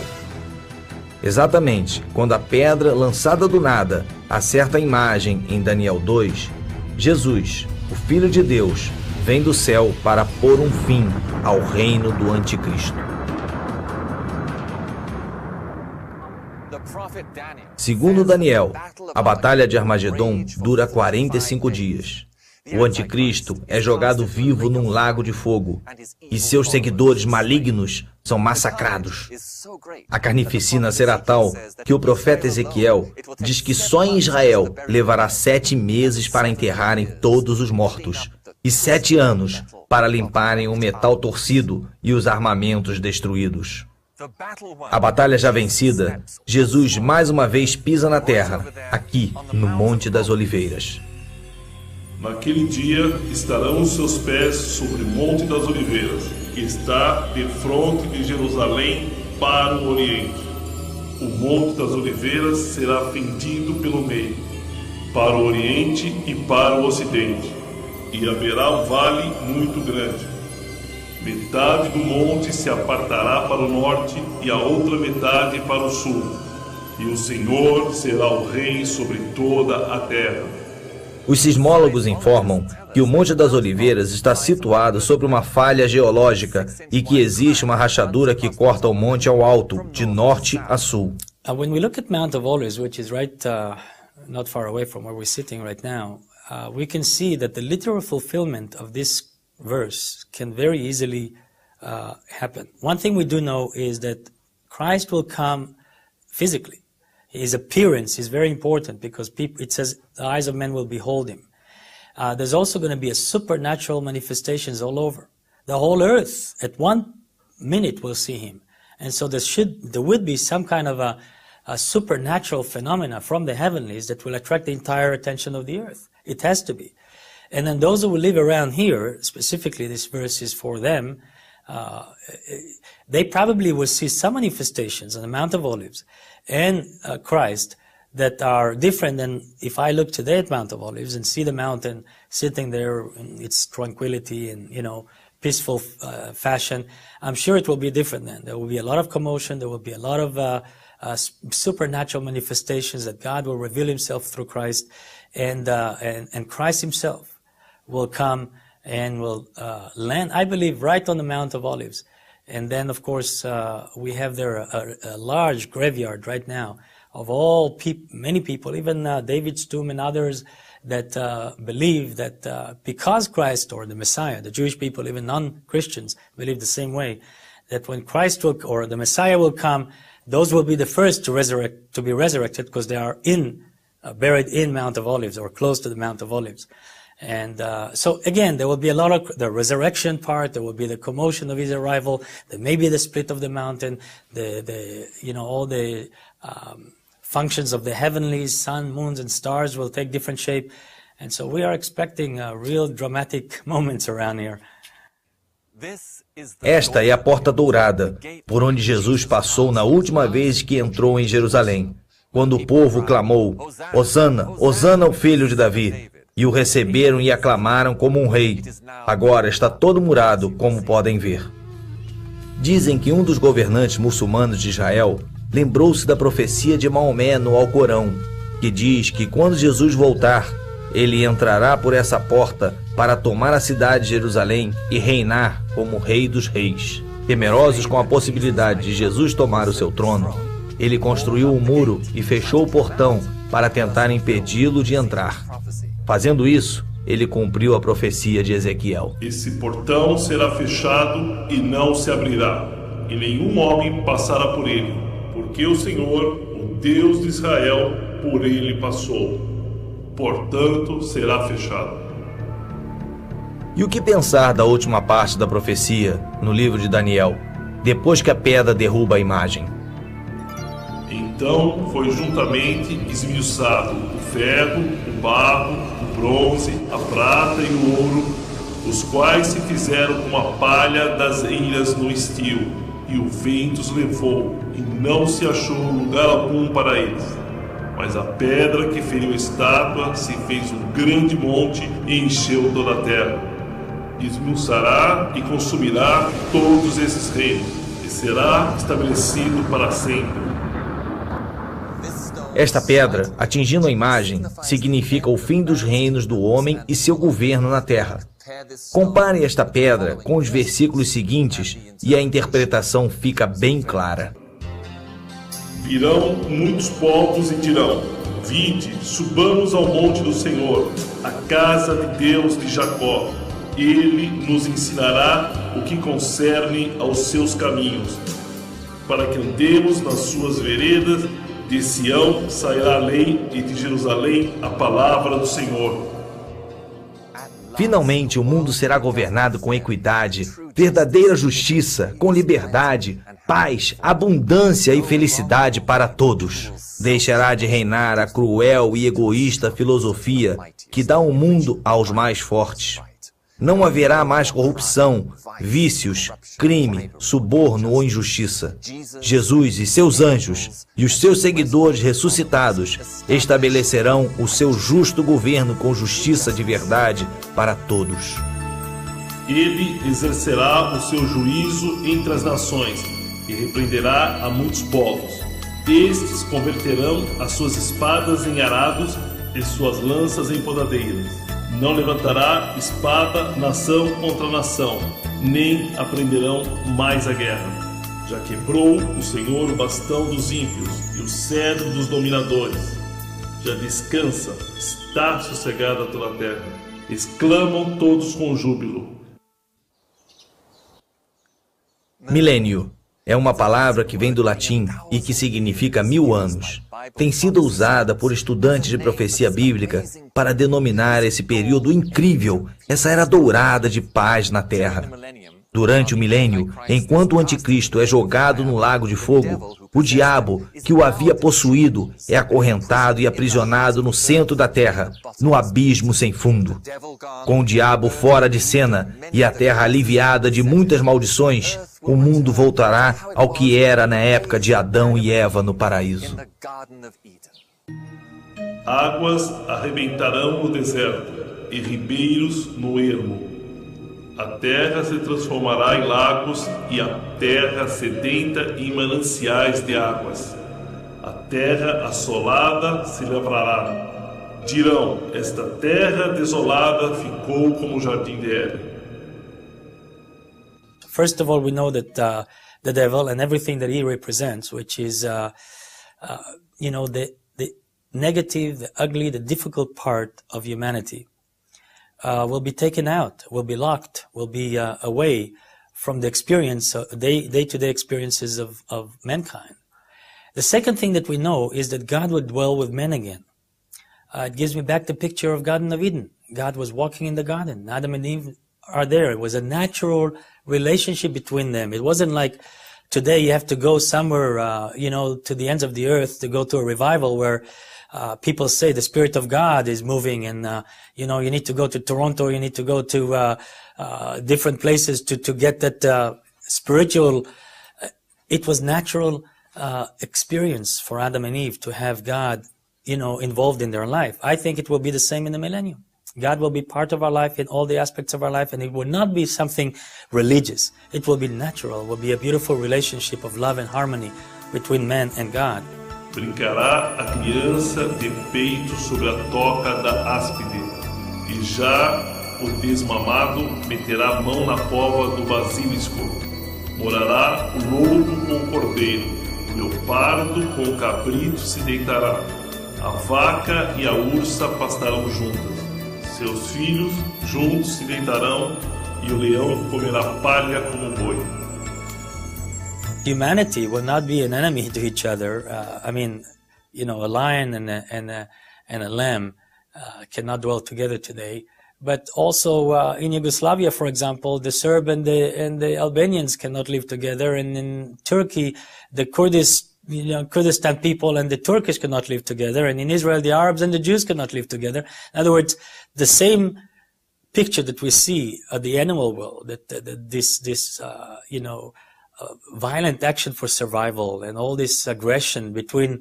Exatamente quando a pedra lançada do nada acerta a imagem em Daniel 2, Jesus, o Filho de Deus, vem do céu para pôr um fim ao reino do Anticristo. Segundo Daniel, a batalha de Armagedon dura 45 dias. O Anticristo é jogado vivo num lago de fogo e seus seguidores malignos são massacrados. A carnificina será tal que o profeta Ezequiel diz que só em Israel levará 7 meses para enterrarem todos os mortos e 7 anos para limparem o metal torcido e os armamentos destruídos. A batalha já vencida, Jesus mais uma vez pisa na terra, aqui no Monte das Oliveiras. Naquele dia estarão os seus pés sobre o Monte das Oliveiras, que está defronte de Jerusalém para o Oriente. O Monte das Oliveiras será fendido pelo meio, para o Oriente e para o Ocidente, e haverá um vale muito grande. Metade do monte se apartará para o norte e a outra metade para o sul, e o Senhor será o rei sobre toda a terra. Os sismólogos informam que o Monte das Oliveiras está situado sobre uma falha geológica e que existe uma rachadura que corta o monte ao alto, de norte a sul. When we look at Mount of Olives, which is right not far away from where we're sitting right now, we can see that the literal fulfillment of this verse can very easily happen. One thing we do know is that Christ will come physically. His appearance is very important because it says the eyes of men will behold him. There's also going to be a supernatural manifestations all over. The whole earth at one minute will see him. And so there would be some kind of a supernatural phenomena from the heavenlies that will attract the entire attention of the earth. It has to be. And then those who will live around here, specifically this verse is for them, they probably will see some manifestations on the Mount of Olives and Christ that are different than if I look today at Mount of Olives and see the mountain sitting there in its tranquility and, peaceful fashion. I'm sure it will be different then. There will be a lot of commotion. There will be a lot of supernatural manifestations that God will reveal himself through Christ, and Christ himself will come and will land, I believe, right on the Mount of Olives. And then, of course, we have there a large graveyard right now of many people, even David's tomb and others that believe that because Christ or the Messiah, the Jewish people, even non-Christians, believe the same way, that when Christ or the Messiah will come, those will be the first to be resurrected because they are buried in Mount of Olives or close to the Mount of Olives. And so again, there will be a lot of the resurrection part. There will be the commotion of his arrival. There may be the split of the mountain. All the functions of the heavenlies, sun, moons, and stars will take different shape. And so we are expecting real dramatic moments around here. Esta é a porta dourada, por onde Jesus passou na última vez que entrou em Jerusalém, quando o povo clamou: Hosana, Hosana ao filho de Davi. E o receberam e aclamaram como um rei. Agora está todo murado, como podem ver. Dizem que um dos governantes muçulmanos de Israel lembrou-se da profecia de Maomé no Alcorão, que diz que quando Jesus voltar, ele entrará por essa porta para tomar a cidade de Jerusalém e reinar como Rei dos Reis. Temerosos com a possibilidade de Jesus tomar o seu trono, ele construiu um muro e fechou o portão para tentar impedi-lo de entrar. Fazendo isso, ele cumpriu a profecia de Ezequiel. Esse portão será fechado e não se abrirá, e nenhum homem passará por ele, porque o Senhor, o Deus de Israel, por ele passou. Portanto, será fechado. E o que pensar da última parte da profecia, no livro de Daniel, depois que a pedra derruba a imagem? Então foi juntamente esmiuçado o ferro, o barro, o bronze, a prata e o ouro, os quais se fizeram como a palha das ilhas no estio, e o vento os levou, e não se achou lugar algum para eles. Mas a pedra que feriu a estátua se fez um grande monte e encheu toda a terra. Esmiuçará e consumirá todos esses reinos, e será estabelecido para sempre. Esta pedra, atingindo a imagem, significa o fim dos reinos do homem e seu governo na terra. Compare esta pedra com os versículos seguintes e a interpretação fica bem clara. Virão muitos povos e dirão: vinde, subamos ao monte do Senhor, a casa de Deus de Jacó. Ele nos ensinará o que concerne aos seus caminhos, para que andemos nas suas veredas. De Sião sairá a lei, e de Jerusalém a palavra do Senhor. Finalmente o mundo será governado com equidade, verdadeira justiça, com liberdade, paz, abundância e felicidade para todos. Deixará de reinar a cruel e egoísta filosofia que dá o mundo aos mais fortes. Não haverá mais corrupção, vícios, crime, suborno ou injustiça. Jesus e seus anjos e os seus seguidores ressuscitados estabelecerão o seu justo governo com justiça de verdade para todos. Ele exercerá o seu juízo entre as nações e repreenderá a muitos povos. Estes converterão as suas espadas em arados e suas lanças em podadeiras. Não levantará espada nação contra nação, nem aprenderão mais a guerra. Já quebrou o Senhor o bastão dos ímpios e o cedro dos dominadores. Já descansa, está sossegada toda a terra. Exclamam todos com júbilo. Milênio é uma palavra que vem do latim e que significa 1000 anos. Tem sido usada por estudantes de profecia bíblica para denominar esse período incrível, essa era dourada de paz na terra. Durante o milênio, enquanto o anticristo é jogado no lago de fogo, o diabo que o havia possuído é acorrentado e aprisionado no centro da terra, no abismo sem fundo. Com o diabo fora de cena e a terra aliviada de muitas maldições, o mundo voltará ao que era na época de Adão e Eva no paraíso. Águas arrebentarão no deserto e ribeiros no ermo. A terra se transformará em lagos e a terra sedenta em mananciais de águas. A terra assolada se lavrará. Dirão: esta terra desolada ficou como o jardim de Éden. First of all, we know that the devil and everything that he represents, which is, the negative, the ugly, the difficult part of humanity, will be taken out, will be locked, will be away from the experience, day-to-day experiences of mankind. The second thing that we know is that God would dwell with men again. It gives me back the picture of Garden of Eden. God was walking in the garden. Adam and Eve are there. It was a natural relationship between them. It wasn't like today you have to go somewhere, to the ends of the earth to go to a revival where people say the Spirit of God is moving and, you need to go to Toronto, you need to go to different places to get that spiritual. It was natural experience for Adam and Eve to have God, involved in their life. I think it will be the same in the millennium. God will be part of our life in all the aspects of our life, and it will not be something religious. It will be natural. It will be a beautiful relationship of love and harmony between man and God. Brincará a criança de peito sobre a toca da áspide, e já o desmamado meterá a mão na cova do basilisco. Morará o lobo com o cordeiro, o leopardo com o cabrito se deitará. A vaca e a ursa pastarão juntas. Seus filhos juntos se deitarão, e o leão comerá palha como boi. Humanity will not be an enemy to each other. A lion and a lamb cannot dwell together today. But also in Yugoslavia, for example, the Serb and the Albanians cannot live together, and in Turkey, the Kurdistan people and the Turkish cannot live together, and in Israel, the Arabs and the Jews cannot live together. In other words, the same picture that we see of the animal world, that this violent action for survival and all this aggression between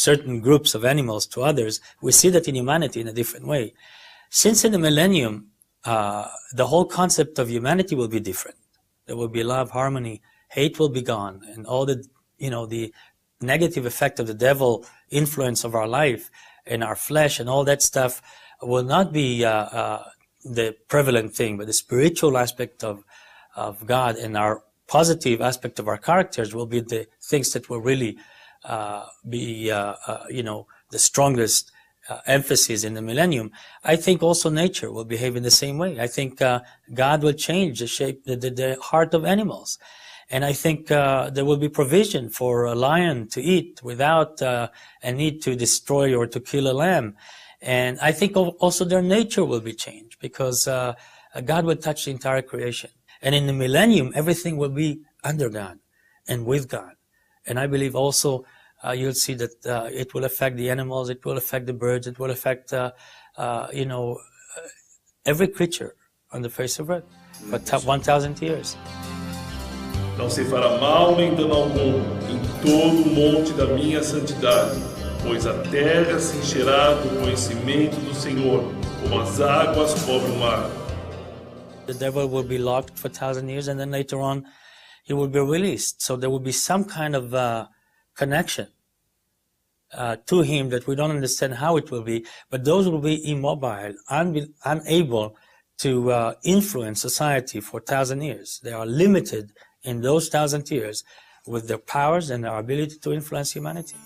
certain groups of animals to others, we see that in humanity in a different way. Since in the millennium, the whole concept of humanity will be different. There will be love, harmony, hate will be gone, and all the negative effect of the devil influence of our life and our flesh and all that stuff will not be the prevalent thing, but the spiritual aspect of God and our positive aspect of our characters will be the things that will really be the strongest emphasis in the millennium. I think also nature will behave in the same way. I think God will change the shape, the heart of animals. And I think there will be provision for a lion to eat without a need to destroy or to kill a lamb. And I think also their nature will be changed because God will touch the entire creation. And in the millennium, everything will be under God and with God. And I believe also you'll see that it will affect the animals, it will affect the birds, it will affect, every creature on the face of earth for 1,000 years. Não se fará mal nem dano algum em todo o monte da minha santidade, pois a terra se encherá do conhecimento do Senhor, como as águas cobrem o mar. The devil will be locked for 1,000 years, and then later on he will be released. So there will be some kind of connection to him that we don't understand how it will be, but those will be immobile, unable to influence society for 1,000 years. They are limited in those 1,000 years with their powers and their ability to influence humanity.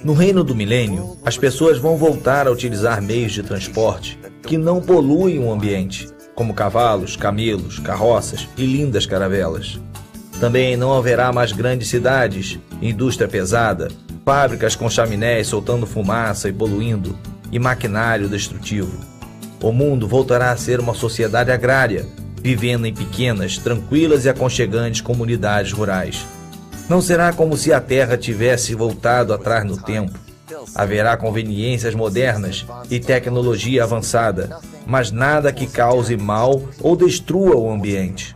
No reino do milênio, as pessoas vão voltar a utilizar meios de transporte que não poluem o ambiente, como cavalos, camelos, carroças e lindas caravelas. Também não haverá mais grandes cidades, indústria pesada, fábricas com chaminés soltando fumaça e poluindo, e maquinário destrutivo. O mundo voltará a ser uma sociedade agrária, vivendo em pequenas, tranquilas e aconchegantes comunidades rurais. Não será como se a Terra tivesse voltado atrás no tempo. Haverá conveniências modernas e tecnologia avançada, mas nada que cause mal ou destrua o ambiente.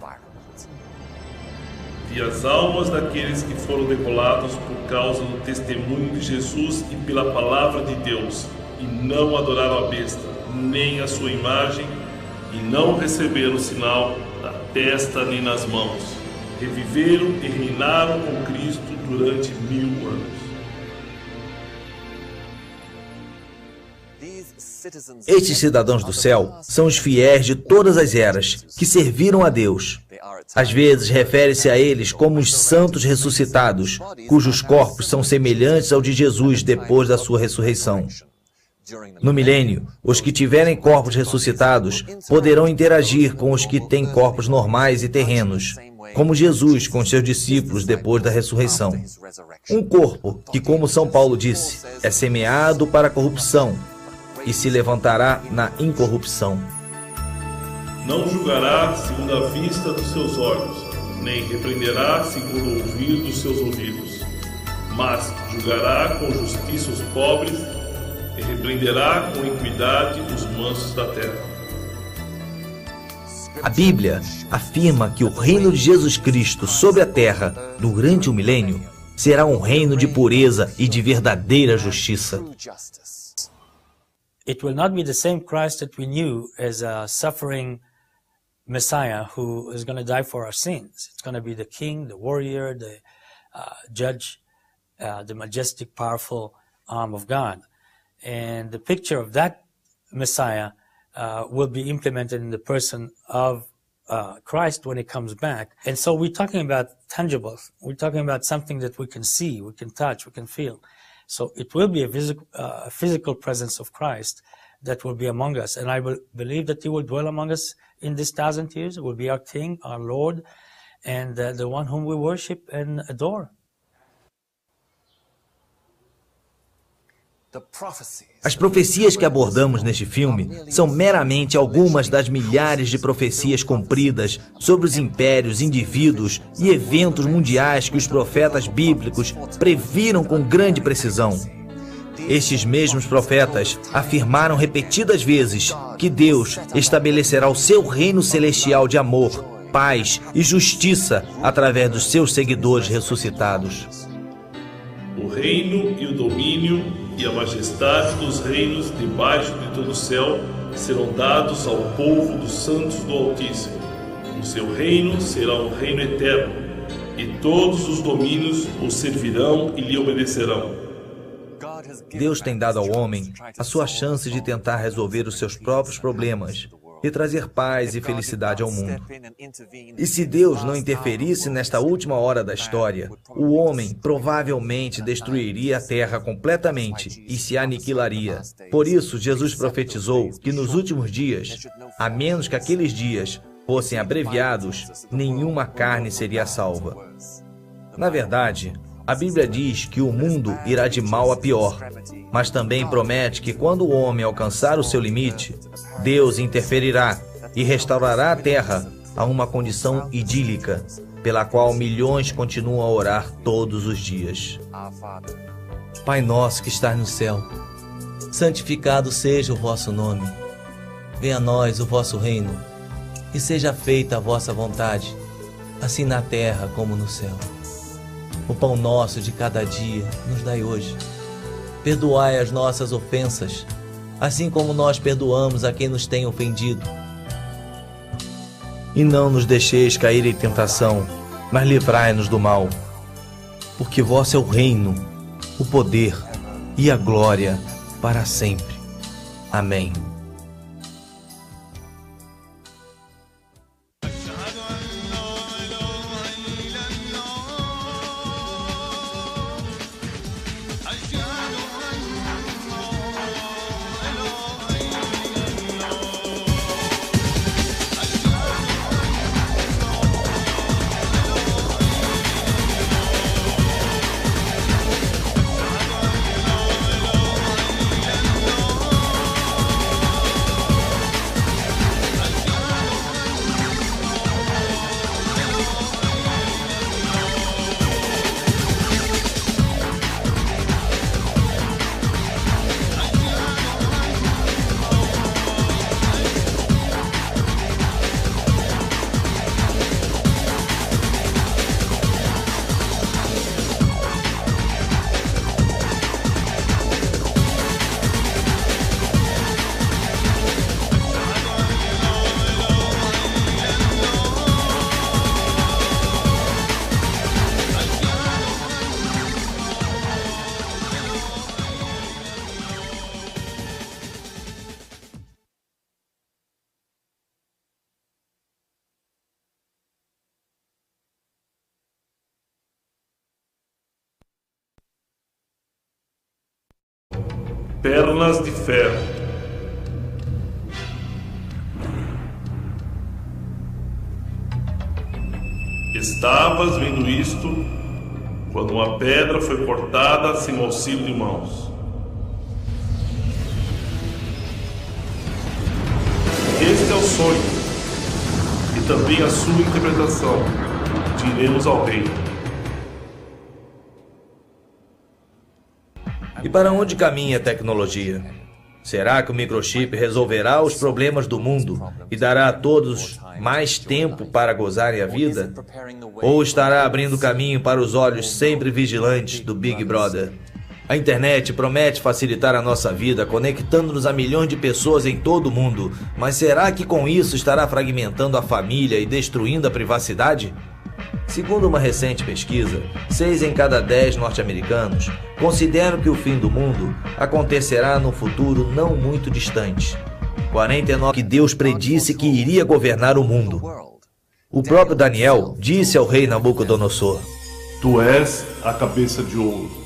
E as almas daqueles que foram decolados por causa do testemunho de Jesus e pela palavra de Deus, e não adoraram a besta, nem a sua imagem, e não receberam o sinal na testa nem nas mãos. Reviveram e reinaram com Cristo durante 1000 anos. Estes cidadãos do céu são os fiéis de todas as eras, que serviram a Deus. Às vezes refere-se a eles como os santos ressuscitados, cujos corpos são semelhantes ao de Jesus depois da sua ressurreição. No milênio, os que tiverem corpos ressuscitados poderão interagir com os que têm corpos normais e terrenos, como Jesus com seus discípulos depois da ressurreição. Um corpo que, como São Paulo disse, é semeado para a corrupção e se levantará na incorrupção. Não julgará segundo a vista dos seus olhos, nem repreenderá segundo o ouvir dos seus ouvidos, mas julgará com justiça os pobres e repreenderá com equidade os mansos da terra. A Bíblia afirma que o reino de Jesus Cristo sobre a terra, durante o milênio, será um reino de pureza e de verdadeira justiça. It will not be the same Christ that we knew as a suffering Messiah who is going to die for our sins. It's going to be the king, the warrior, the judge, the majestic, powerful arm of God. And the picture of that Messiah will be implemented in the person of Christ when he comes back. And so we're talking about tangibles. We're talking about something that we can see, we can touch, we can feel. So it will be a physical presence of Christ that will be among us. And I believe that he will dwell among us in this 1,000 years. It will be our King, our Lord, and the one whom we worship and adore. As profecias que abordamos neste filme são meramente algumas das milhares de profecias cumpridas sobre os impérios, indivíduos e eventos mundiais que os profetas bíblicos previram com grande precisão. Estes mesmos profetas afirmaram repetidas vezes que Deus estabelecerá o seu reino celestial de amor, paz e justiça através dos seus seguidores ressuscitados. O reino e o domínio e a majestade dos reinos debaixo de todo o céu serão dados ao povo dos santos do Altíssimo. O seu reino será um reino eterno, e todos os domínios o servirão e lhe obedecerão. Deus tem dado ao homem a sua chance de tentar resolver os seus próprios problemas e trazer paz e felicidade ao mundo. E se Deus não interferisse nesta última hora da história, o homem provavelmente destruiria a terra completamente e se aniquilaria. Por isso, Jesus profetizou que nos últimos dias, a menos que aqueles dias fossem abreviados, nenhuma carne seria salva. Na verdade, a Bíblia diz que o mundo irá de mal a pior, mas também promete que quando o homem alcançar o seu limite, Deus interferirá e restaurará a terra a uma condição idílica, pela qual milhões continuam a orar todos os dias. Pai nosso que estás no céu, santificado seja o vosso nome. Venha a nós o vosso reino, e seja feita a vossa vontade, assim na terra como no céu. O pão nosso de cada dia nos dai hoje. Perdoai as nossas ofensas, assim como nós perdoamos a quem nos tem ofendido. E não nos deixeis cair em tentação, mas livrai-nos do mal. Porque vosso é o reino, o poder e a glória para sempre. Amém. Pernas de ferro. Estavas vendo isto quando uma pedra foi cortada sem auxílio de mãos. Este é o sonho e também a sua interpretação. Diremos ao rei. E para onde caminha a tecnologia? Será que o microchip resolverá os problemas do mundo e dará a todos mais tempo para gozarem a vida? Ou estará abrindo caminho para os olhos sempre vigilantes do Big Brother? A internet promete facilitar a nossa vida, conectando-nos a milhões de pessoas em todo o mundo, mas será que com isso estará fragmentando a família e destruindo a privacidade? Segundo uma recente pesquisa, 6 em cada 10 norte-americanos consideram que o fim do mundo acontecerá num futuro não muito distante. 49% que Deus predisse que iria governar o mundo. O próprio Daniel disse ao rei Nabucodonosor: Tu és a cabeça de ouro.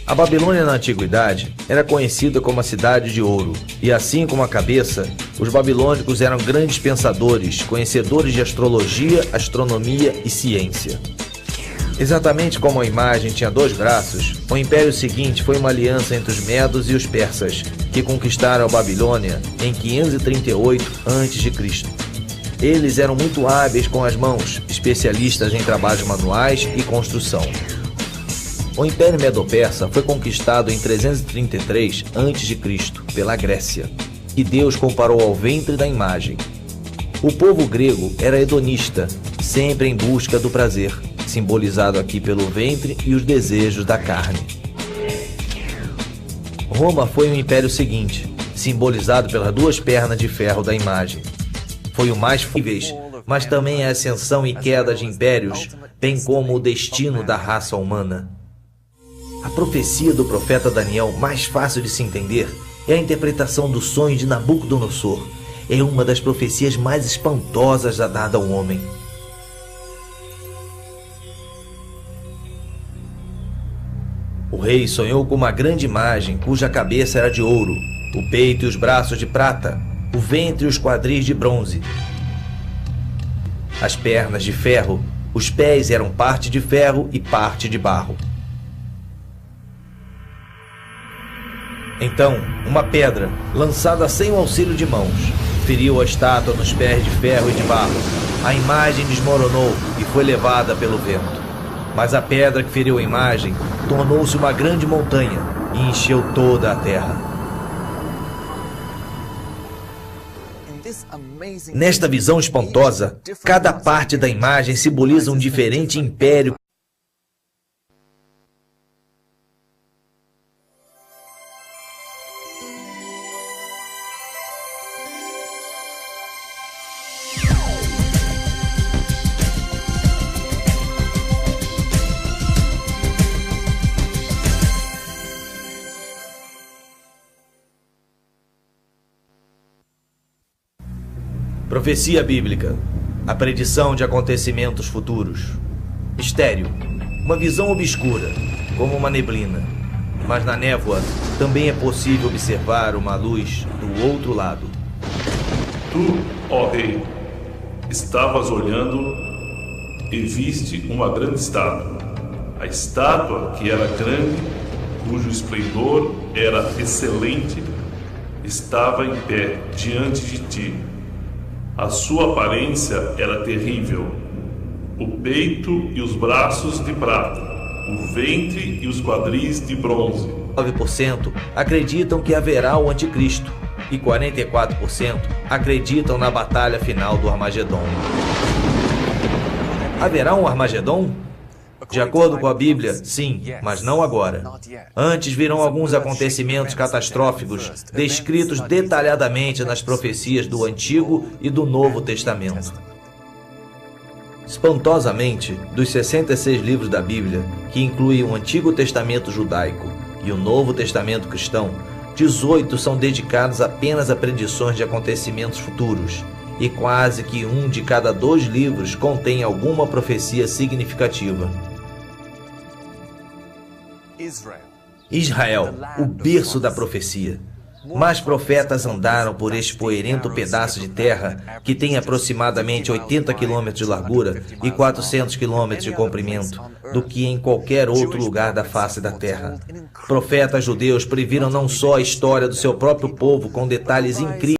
A Babilônia na antiguidade era conhecida como a cidade de ouro, e assim como a cabeça, os babilônicos eram grandes pensadores, conhecedores de astrologia, astronomia e ciência. Exatamente como a imagem tinha 2 braços, o império seguinte foi uma aliança entre os medos e os persas, que conquistaram a Babilônia em 538 a.C. Eles eram muito hábeis com as mãos, especialistas em trabalhos manuais e construção. O Império Medo-Persa foi conquistado em 333 a.C. pela Grécia, que Deus comparou ao ventre da imagem. O povo grego era hedonista, sempre em busca do prazer, simbolizado aqui pelo ventre e os desejos da carne. Roma foi o império seguinte, simbolizado pelas duas pernas de ferro da imagem. Foi o mais fúteis, mas também a ascensão e queda de impérios, bem como o destino da raça humana. A profecia do profeta Daniel, mais fácil de se entender, é a interpretação do sonho de Nabucodonosor. É uma das profecias mais espantosas dada ao homem. O rei sonhou com uma grande imagem cuja cabeça era de ouro, o peito e os braços de prata, o ventre e os quadris de bronze, as pernas de ferro, os pés eram parte de ferro e parte de barro. Então, uma pedra, lançada sem o auxílio de mãos, feriu a estátua nos pés de ferro e de barro. A imagem desmoronou e foi levada pelo vento. Mas a pedra que feriu a imagem tornou-se uma grande montanha e encheu toda a terra. Nesta visão espantosa, cada parte da imagem simboliza um diferente império. Profecia bíblica, a predição de acontecimentos futuros. Mistério, uma visão obscura, como uma neblina, mas na névoa também é possível observar uma luz do outro lado. Tu, ó rei, estavas olhando e viste uma grande estátua. A estátua, que era grande, cujo esplendor era excelente, estava em pé diante de ti. A sua aparência era terrível, o peito e os braços de prata, o ventre e os quadris de bronze. 9% acreditam que haverá o anticristo e 44% acreditam na batalha final do Armagedon. Haverá um Armagedon? De acordo com a Bíblia, sim, mas não agora. Antes virão alguns acontecimentos catastróficos descritos detalhadamente nas profecias do Antigo e do Novo Testamento. Espantosamente, dos 66 livros da Bíblia, que incluem o Antigo Testamento judaico e o Novo Testamento cristão, 18 são dedicados apenas a predições de acontecimentos futuros, e quase que um de cada 2 livros contém alguma profecia significativa. Israel, o berço da profecia. Mais profetas andaram por este poeirento pedaço de terra, que tem aproximadamente 80 km de largura e 400 km de comprimento, do que em qualquer outro lugar da face da terra. Profetas judeus previram não só a história do seu próprio povo com detalhes incríveis,